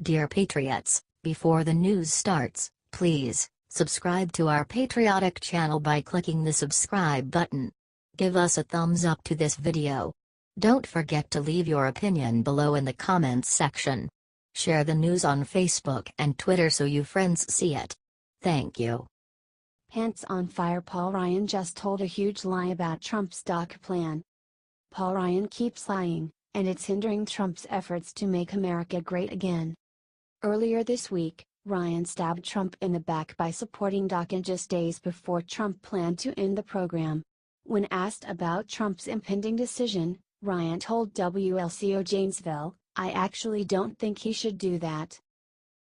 Dear Patriots, before the news starts, please subscribe to our patriotic channel by clicking the subscribe button. Give us a thumbs up to this video. Don't forget to leave your opinion below in the comments section. Share the news on Facebook and Twitter so you friends see it. Thank you. Pants on fire. Paul Ryan just told a huge lie about Trump's DACA plan. Paul Ryan keeps lying, and it's hindering Trump's efforts to make America great again. Earlier this week, Ryan stabbed Trump in the back by supporting DACA just days before Trump planned to end the program. When asked about Trump's impending decision, Ryan told WLCO Janesville, "I actually don't think he should do that."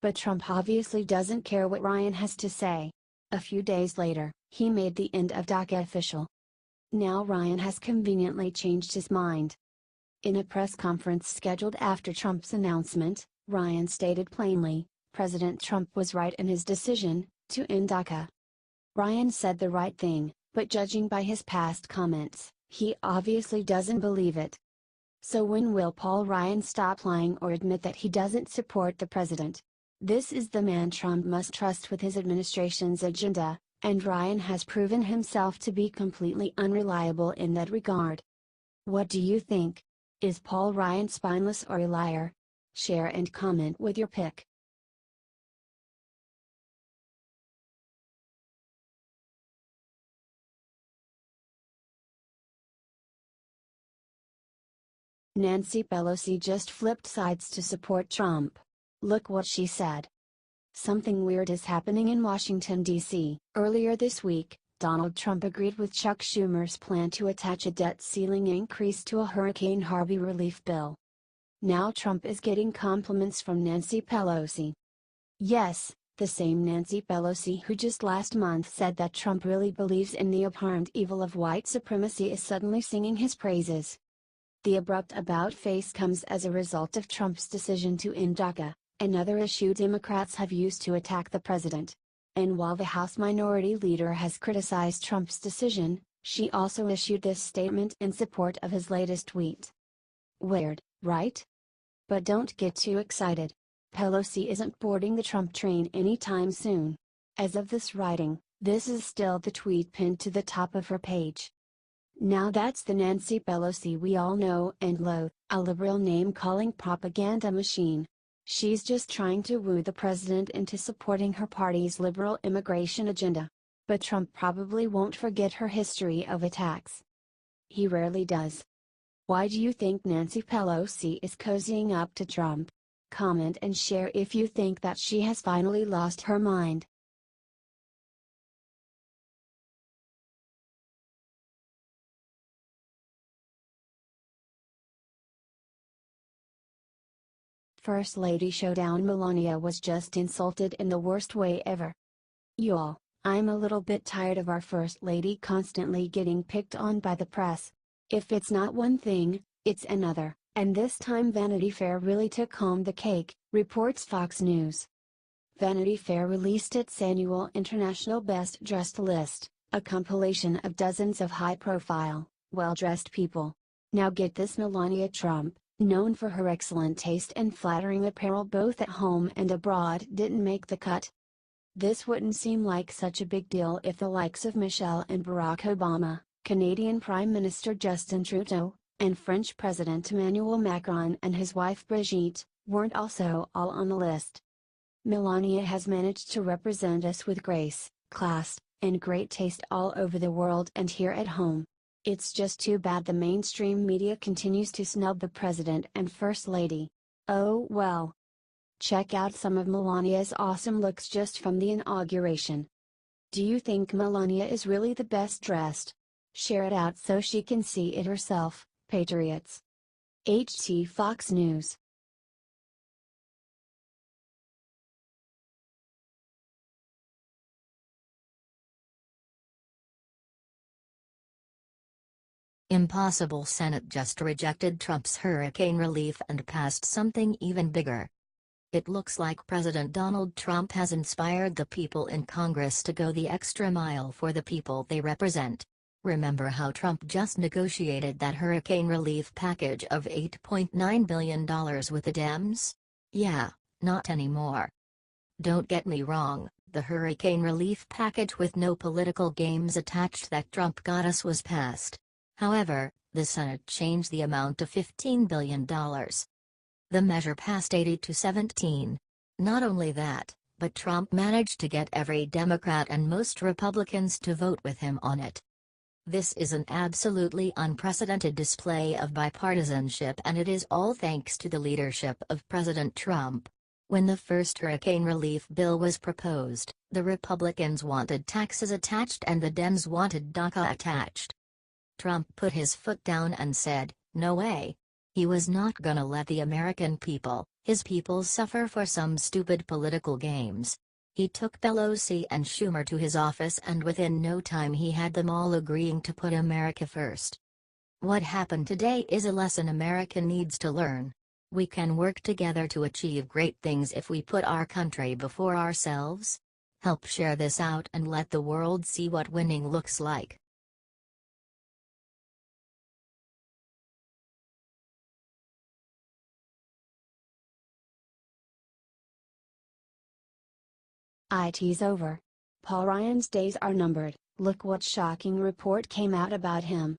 But Trump obviously doesn't care what Ryan has to say. A few days later, he made the end of DACA official. Now Ryan has conveniently changed his mind. In a press conference scheduled after Trump's announcement, Ryan stated plainly, President Trump was right in his decision to end DACA. Ryan said the right thing, but judging by his past comments, he obviously doesn't believe it. So when will Paul Ryan stop lying or admit that he doesn't support the president? This is the man Trump must trust with his administration's agenda, and Ryan has proven himself to be completely unreliable in that regard. What do you think? Is Paul Ryan spineless or a liar? Share and comment with your pick. Nancy Pelosi just flipped sides to support Trump. Look what she said. Something weird is happening in Washington, D.C. Earlier this week, Donald Trump agreed with Chuck Schumer's plan to attach a debt ceiling increase to a Hurricane Harvey relief bill. Now Trump is getting compliments from Nancy Pelosi. Yes, the same Nancy Pelosi who just last month said that Trump really believes in the abhorrent evil of white supremacy is suddenly singing his praises. The abrupt about-face comes as a result of Trump's decision to end DACA, another issue Democrats have used to attack the president. And while the House Minority Leader has criticized Trump's decision, she also issued this statement in support of his latest tweet. Weird, right? But don't get too excited. Pelosi isn't boarding the Trump train anytime soon. As of this writing, this is still the tweet pinned to the top of her page. Now that's the Nancy Pelosi we all know and loathe, a liberal name-calling propaganda machine. She's just trying to woo the president into supporting her party's liberal immigration agenda. But Trump probably won't forget her history of attacks. He rarely does. Why do you think Nancy Pelosi is cozying up to Trump? Comment and share if you think that she has finally lost her mind. First Lady Showdown. Melania was just insulted in the worst way ever. Y'all, I'm a little bit tired of our First Lady constantly getting picked on by the press. If it's not one thing, it's another, and this time Vanity Fair really took home the cake, reports Fox News. Vanity Fair released its annual International Best Dressed list, a compilation of dozens of high-profile, well-dressed people. Now get this: Melania Trump, known for her excellent taste and flattering apparel both at home and abroad, didn't make the cut. This wouldn't seem like such a big deal if the likes of Michelle and Barack Obama, Canadian Prime Minister Justin Trudeau, and French President Emmanuel Macron and his wife Brigitte, weren't also all on the list. Melania has managed to represent us with grace, class, and great taste all over the world and here at home. It's just too bad the mainstream media continues to snub the president and First Lady. Oh well. Check out some of Melania's awesome looks just from the inauguration. Do you think Melania is really the best dressed? Share it out so she can see it herself, Patriots. HT Fox News. Impossible. Senate just rejected Trump's hurricane relief and passed something even bigger. It looks like President Donald Trump has inspired the people in Congress to go the extra mile for the people they represent. Remember how Trump just negotiated that hurricane relief package of $8.9 billion with the Dems? Yeah, Not anymore. Don't get me wrong, the hurricane relief package with no political games attached that Trump got us was passed. However, the Senate changed the amount to $15 billion. The measure passed 80 to 17. Not only that, but Trump managed to get every Democrat and most Republicans to vote with him on it. This is an absolutely unprecedented display of bipartisanship, and it is all thanks to the leadership of President Trump. When the first hurricane relief bill was proposed, the Republicans wanted taxes attached and the Dems wanted DACA attached. Trump put his foot down and said, "No way." He was not gonna let the American people, his people, suffer for some stupid political games. He took Pelosi and Schumer to his office, and within no time he had them all agreeing to put America first. What happened today is a lesson America needs to learn. We can work together to achieve great things if we put our country before ourselves. Help share this out and let the world see what winning looks like. It's over. Paul Ryan's days are numbered. Look what shocking report came out about him.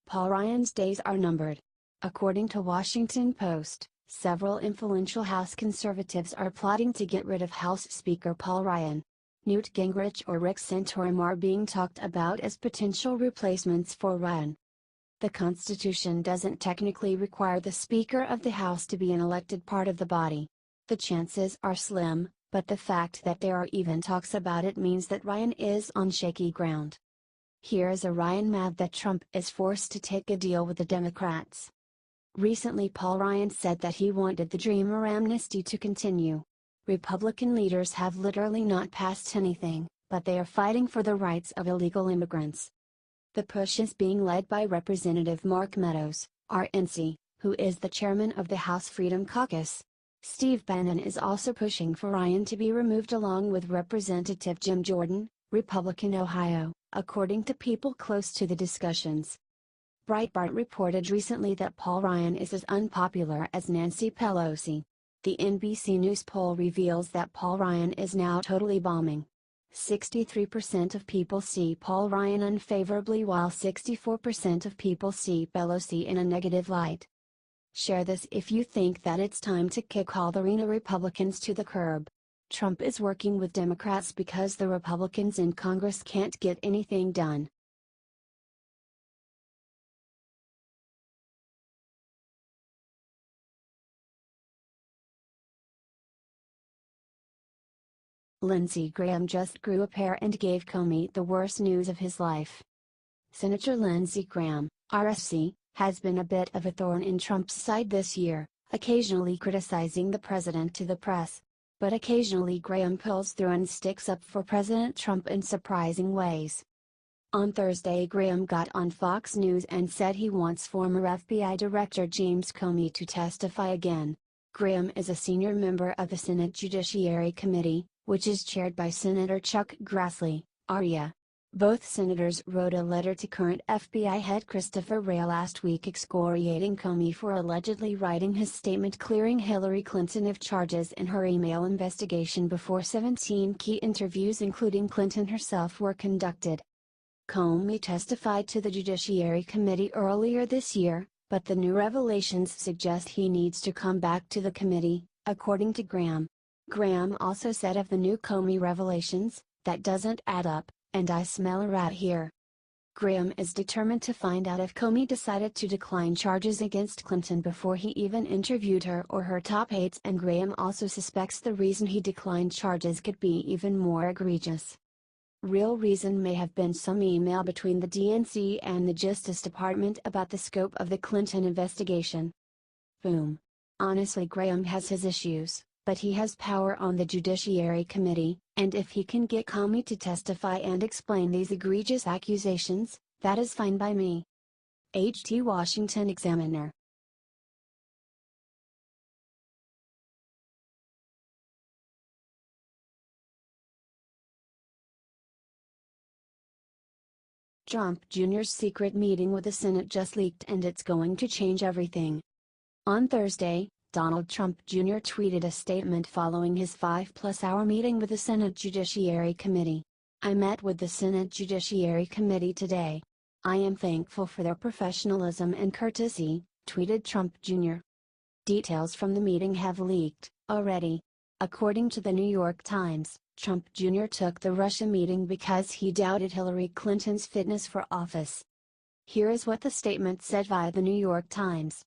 Paul Ryan's days are numbered. According to Washington Post, several influential House conservatives are plotting to get rid of House Speaker Paul Ryan. Newt Gingrich or Rick Santorum are being talked about as potential replacements for Ryan. The Constitution doesn't technically require the Speaker of the House to be an elected part of the body. The chances are slim, but the fact that there are even talks about it means that Ryan is on shaky ground. Here is a Ryan mad that Trump is forced to take a deal with the Democrats. Recently Paul Ryan said that he wanted the Dreamer amnesty to continue. Republican leaders have literally not passed anything, but they are fighting for the rights of illegal immigrants. The push is being led by Representative Mark Meadows, RNC, who is the chairman of the House Freedom Caucus. Steve Bannon is also pushing for Ryan to be removed along with Representative Jim Jordan, Republican Ohio, according to people close to the discussions. Breitbart reported recently that Paul Ryan is as unpopular as Nancy Pelosi. The NBC News poll reveals that Paul Ryan is now totally bombing. 63% of people see Paul Ryan unfavorably while 64% of people see Pelosi in a negative light. Share this if you think that it's time to kick all the RINO Republicans to the curb. Trump is working with Democrats because the Republicans in Congress can't get anything done. Lindsey Graham just grew a pair and gave Comey the worst news of his life. Senator Lindsey Graham, RSC, has been a bit of a thorn in Trump's side this year, occasionally criticizing the president to the press. But occasionally Graham pulls through and sticks up for President Trump in surprising ways. On Thursday, Graham got on Fox News and said he wants former FBI Director James Comey to testify again. Graham is a senior member of the Senate Judiciary Committee, which is chaired by Senator Chuck Grassley, RIA. Both senators wrote a letter to current FBI head Christopher Wray last week excoriating Comey for allegedly writing his statement clearing Hillary Clinton of charges in her email investigation before 17 key interviews including Clinton herself were conducted. Comey testified to the Judiciary Committee earlier this year, but the new revelations suggest he needs to come back to the committee, according to Graham. Graham also said of the new Comey revelations, "That doesn't add up, and I smell a rat here." Graham is determined to find out if Comey decided to decline charges against Clinton before he even interviewed her or her top aides, and Graham also suspects the reason he declined charges could be even more egregious. Real reason may have been some email between the DNC and the Justice Department about the scope of the Clinton investigation. Boom. Honestly, Graham has his issues, but he has power on the Judiciary Committee, and if he can get Comey to testify and explain these egregious accusations, that is fine by me. H.T. Washington Examiner. Trump Jr.'s secret meeting with the Senate just leaked and it's going to change everything. On Thursday, Donald Trump Jr. tweeted a statement following his 5-plus-hour meeting with the Senate Judiciary Committee. "I met with the Senate Judiciary Committee today. I am thankful for their professionalism and courtesy," tweeted Trump Jr. Details from the meeting have leaked already. According to the New York Times, Trump Jr. took the Russia meeting because he doubted Hillary Clinton's fitness for office. Here is what the statement said via the New York Times.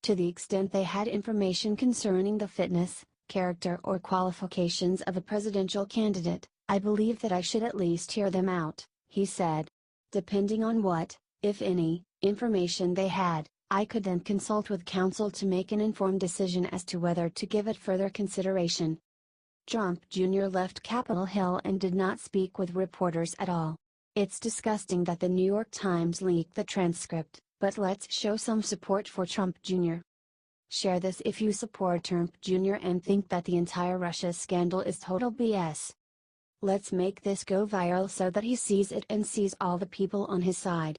"To the extent they had information concerning the fitness, character or qualifications of a presidential candidate, I believe that I should at least hear them out," he said. "Depending on what, if any, information they had, I could then consult with counsel to make an informed decision as to whether to give it further consideration." Trump Jr. left Capitol Hill and did not speak with reporters at all. It's disgusting that the New York Times leaked the transcript, but let's show some support for Trump Jr. Share this if you support Trump Jr. and think that the entire Russia scandal is total BS. Let's make this go viral so that he sees it and sees all the people on his side.